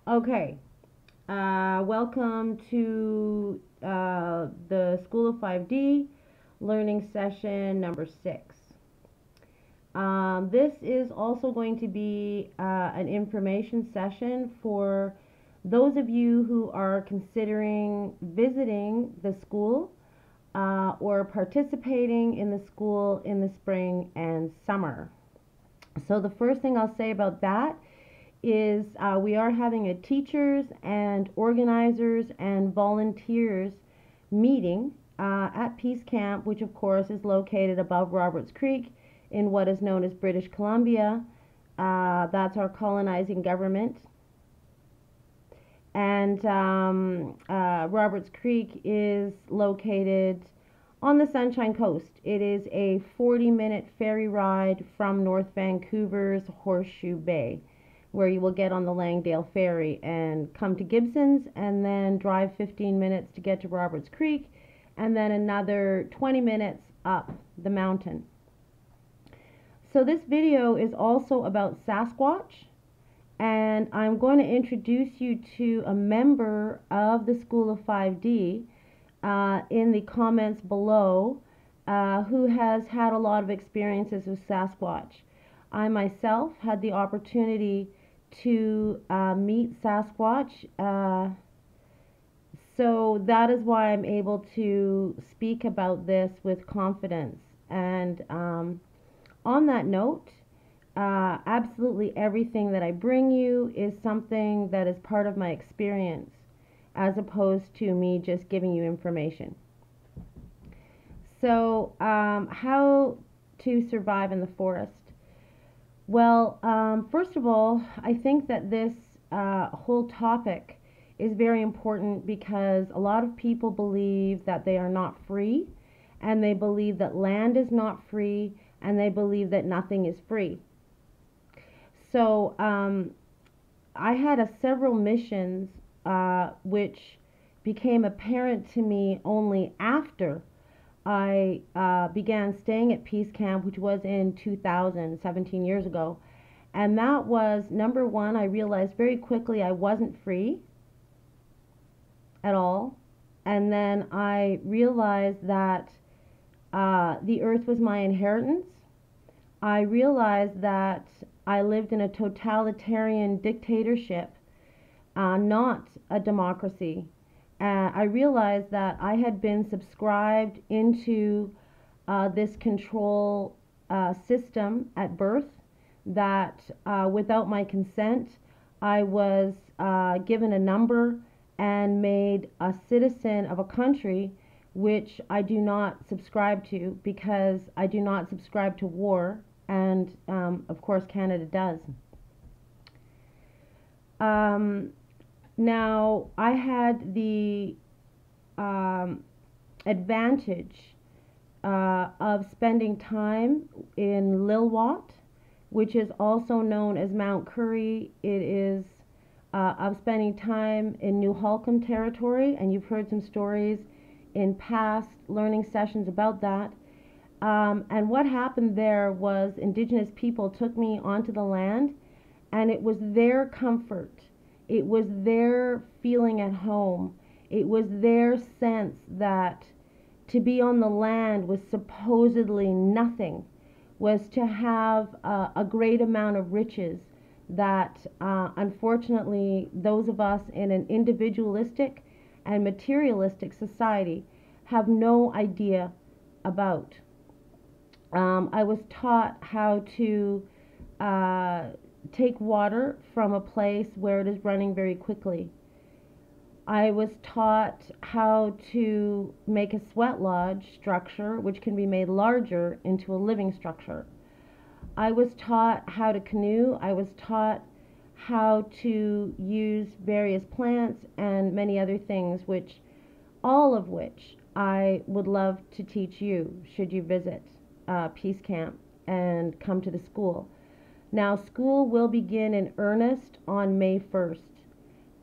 Okay, welcome to the School of 5D learning session number 6. This is also going to be an information session for those of you who are considering visiting the school or participating in the school in the spring and summer. So the first thing I'll say about that is we are having a teachers and organizers and volunteers meeting at Peace Camp, which of course is located above Roberts Creek in what is known as British Columbia. That's our colonizing government. And Roberts Creek is located on the Sunshine Coast. It is a 40-minute ferry ride from North Vancouver's Horseshoe Bay, where you will get on the Langdale Ferry and come to Gibson's and then drive 15 minutes to get to Roberts Creek and then another 20 minutes up the mountain. So this video is also about Sasquatch, and I'm going to introduce you to a member of the School of 5D in the comments below who has had a lot of experiences with Sasquatch. I myself had the opportunity to meet Sasquatch, so that is why I'm able to speak about this with confidence. And on that note, absolutely everything that I bring you is something that is part of my experience, as opposed to me just giving you information. So, how to survive in the forest? Well, first of all, I think that this whole topic is very important because a lot of people believe that they are not free, and they believe that land is not free, and they believe that nothing is free. So I had several missions which became apparent to me only after I began staying at Peace Camp, which was in 2000, 17 years ago. And that was, number one, I realized very quickly I wasn't free at all. And then I realized that the earth was my inheritance. I realized that I lived in a totalitarian dictatorship, not a democracy. I realized that I had been subscribed into this control system at birth, that without my consent I was given a number and made a citizen of a country which I do not subscribe to, because I do not subscribe to war, and of course Canada does. Now, I had the advantage of spending time in Lilwat, which is also known as Mount Currie. It is of spending time in New Holcomb territory, and you've heard some stories in past learning sessions about that. And what happened there was Indigenous people took me onto the land, and it was their comfort. It was their feeling at home. It was their sense that to be on the land was supposedly nothing, was to have a great amount of riches that unfortunately those of us in an individualistic and materialistic society have no idea about. I was taught how to take water from a place where it is running very quickly. I was taught how to make a sweat lodge structure, which can be made larger into a living structure. I was taught how to canoe. I was taught how to use various plants and many other things, which all of which I would love to teach you should you visit Peace Camp and come to the school. Now, school will begin in earnest on May 1st.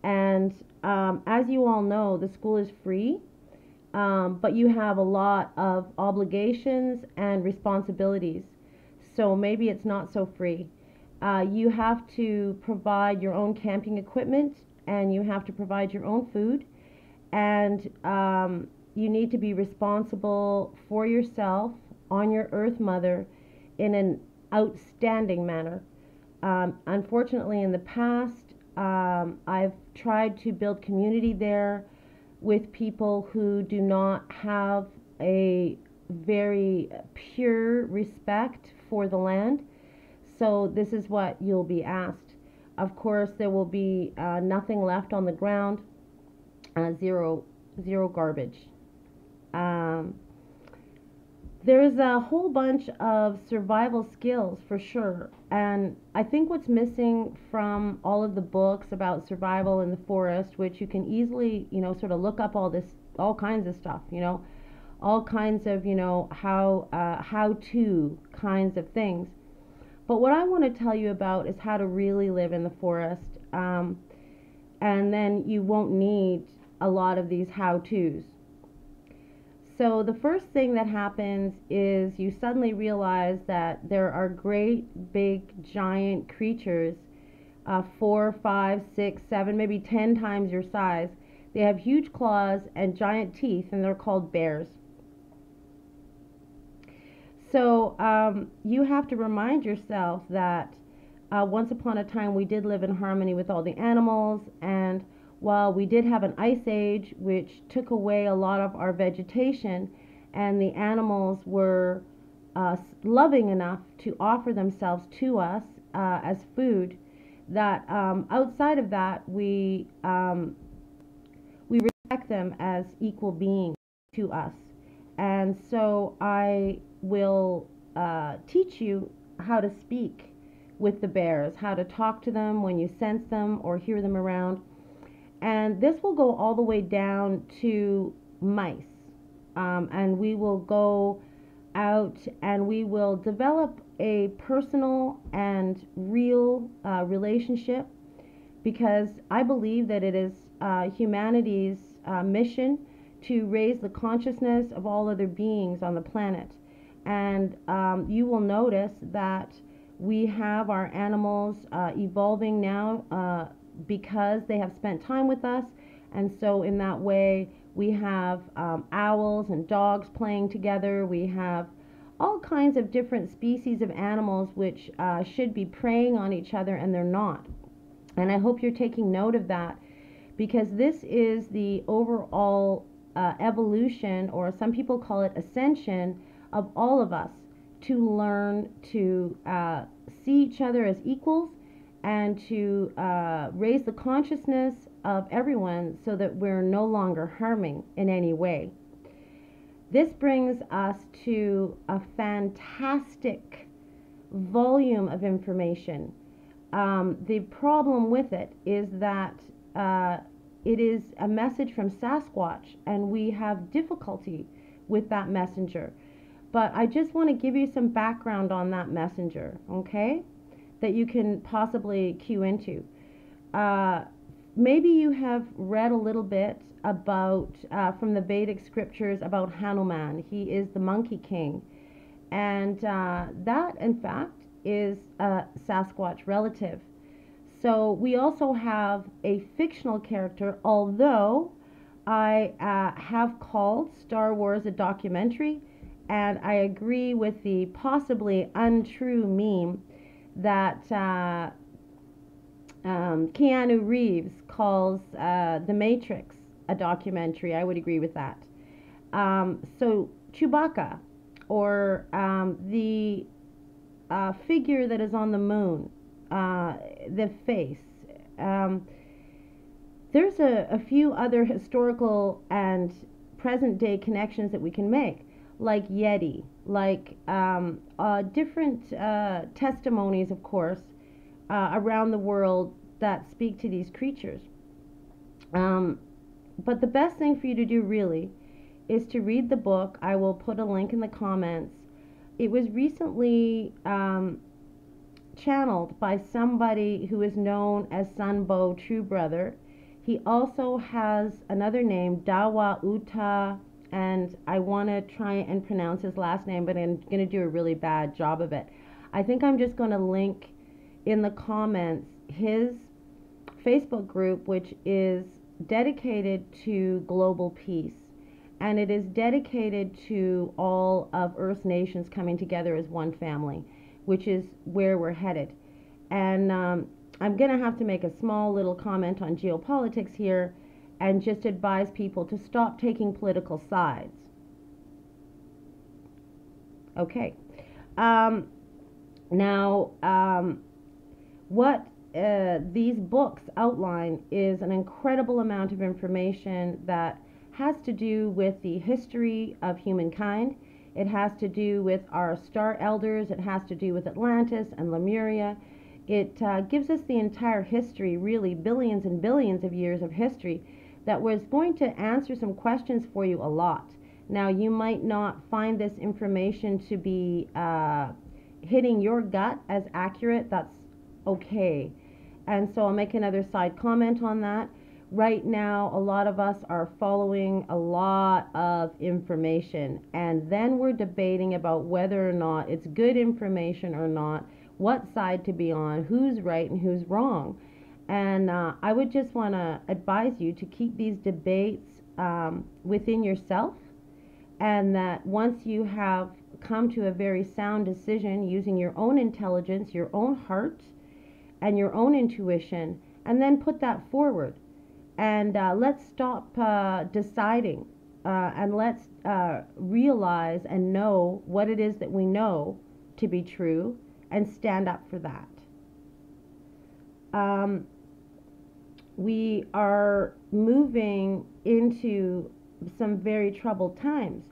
And as you all know, the school is free, but you have a lot of obligations and responsibilities. So maybe it's not so free. You have to provide your own camping equipment and you have to provide your own food, and you need to be responsible for yourself on your Earth Mother in an outstanding manner. Unfortunately, in the past, I've tried to build community there with people who do not have a very pure respect for the land. So this is what you'll be asked. Of course, there will be nothing left on the ground, zero garbage. Um, there's a whole bunch of survival skills for sure, and I think what's missing from all of the books about survival in the forest, which you can easily, sort of look up all kinds of stuff, all kinds of, how to kinds of things. But what I want to tell you about is how to really live in the forest, and then you won't need a lot of these how-tos. So the first thing that happens is you suddenly realize that there are great big giant creatures, 4, 5, 6, 7, maybe 10 times your size. They have huge claws and giant teeth, and they're called bears. So you have to remind yourself that once upon a time we did live in harmony with all the animals, and while we did have an ice age which took away a lot of our vegetation, and the animals were loving enough to offer themselves to us as food, that outside of that we respect them as equal beings to us. And so I will teach you how to speak with the bears, how to talk to them when you sense them or hear them around. And this will go all the way down to mice. And we will go out and we will develop a personal and real relationship, because I believe that it is humanity's mission to raise the consciousness of all other beings on the planet. And you will notice that we have our animals evolving now because they have spent time with us. And so in that way we have owls and dogs playing together. We have all kinds of different species of animals which should be preying on each other, and they're not. And I hope you're taking note of that, because this is the overall evolution, or some people call it ascension, of all of us to learn to see each other as equals, and to raise the consciousness of everyone so that we're no longer harming in any way. This brings us to a fantastic volume of information. The problem with it is that it is a message from Sasquatch, and we have difficulty with that messenger. But I just want to give you some background on that messenger, okay, that you can possibly cue into. Maybe you have read a little bit about, from the Vedic scriptures, about Hanuman. He is the Monkey King. And that, in fact, is a Sasquatch relative. So we also have a fictional character, although I have called Star Wars a documentary, and I agree with the possibly untrue meme that Keanu Reeves calls The Matrix a documentary. I would agree with that. So Chewbacca, or the figure that is on the moon, the face. There's a few other historical and present day connections that we can make, like Yeti, like different testimonies, of course, around the world that speak to these creatures. But the best thing for you to do really is to read the book. I will put a link in the comments. It was recently channeled by somebody who is known as Sunbo True Brother. He also has another name, Dawa Uta, and I want to try and pronounce his last name, but I'm going to do a really bad job of it. I think I'm just going to link in the comments his Facebook group which is dedicated to global peace. And it is dedicated to all of Earth's nations coming together as one family, which is where we're headed. And I'm going to have to make a small little comment on geopolitics here and just advise people to stop taking political sides. Okay. What these books outline is an incredible amount of information that has to do with the history of humankind. It has to do with our star elders. It has to do with Atlantis and Lemuria. It gives us the entire history, really billions and billions of years of history, that was going to answer some questions for you a lot. Now, you might not find this information to be hitting your gut as accurate. That's okay. And so I'll make another side comment on that. Right now, a lot of us are following a lot of information, and then we're debating about whether or not it's good information or not, what side to be on, who's right and who's wrong. And I would just want to advise you to keep these debates within yourself, and that once you have come to a very sound decision using your own intelligence, your own heart, and your own intuition, and then put that forward. And let's stop deciding and let's realize and know what it is that we know to be true and stand up for that. We are moving into some very troubled times,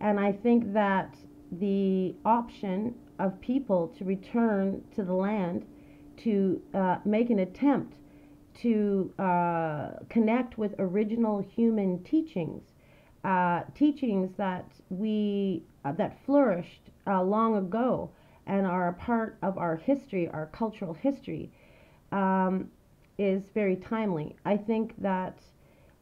and I think that the option of people to return to the land to make an attempt to connect with original human teachings, teachings that that flourished long ago and are a part of our history, our cultural history, is very timely. I think that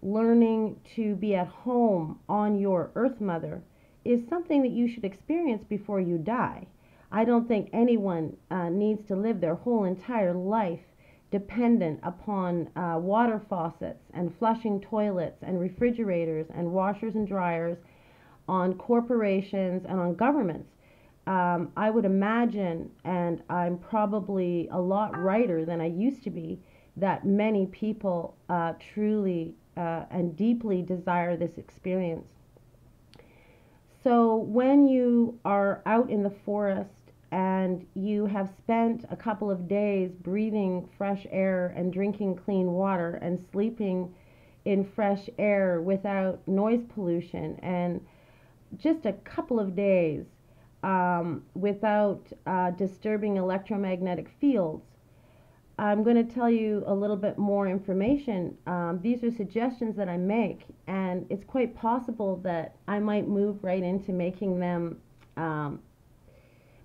learning to be at home on your Earth Mother is something that you should experience before you die. I don't think anyone needs to live their whole entire life dependent upon water faucets and flushing toilets and refrigerators and washers and dryers, on corporations and on governments. I would imagine, and I'm probably a lot righter than I used to be, that many people truly and deeply desire this experience. So when you are out in the forest and you have spent a couple of days breathing fresh air and drinking clean water and sleeping in fresh air without noise pollution, and just a couple of days without disturbing electromagnetic fields, I'm going to tell you a little bit more information. These are suggestions that I make, and it's quite possible that I might move right into making them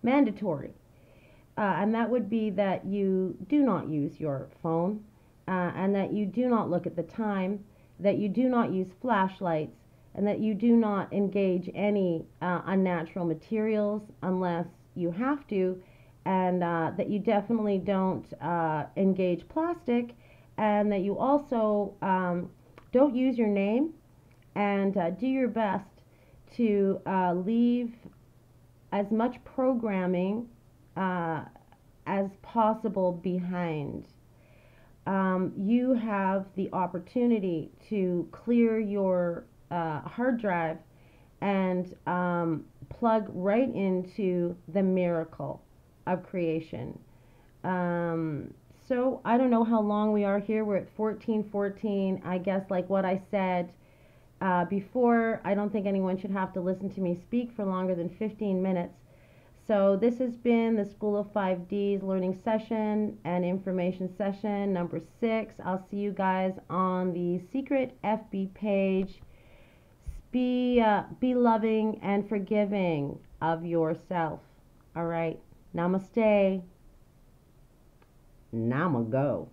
mandatory. And that would be that you do not use your phone, and that you do not look at the time, that you do not use flashlights, and that you do not engage any unnatural materials unless you have to, and that you definitely don't engage plastic, and that you also don't use your name, and do your best to leave as much programming as possible behind. You have the opportunity to clear your hard drive and plug right into the miracle of creation. So I don't know how long we are here. We're at 14:14. I guess, like what I said before, I don't think anyone should have to listen to me speak for longer than 15 minutes. So this has been the School of 5D's learning session and information session number 6. I'll see you guys on the secret FB page. Be loving and forgiving of yourself. All right. Namaste. Now I'ma go.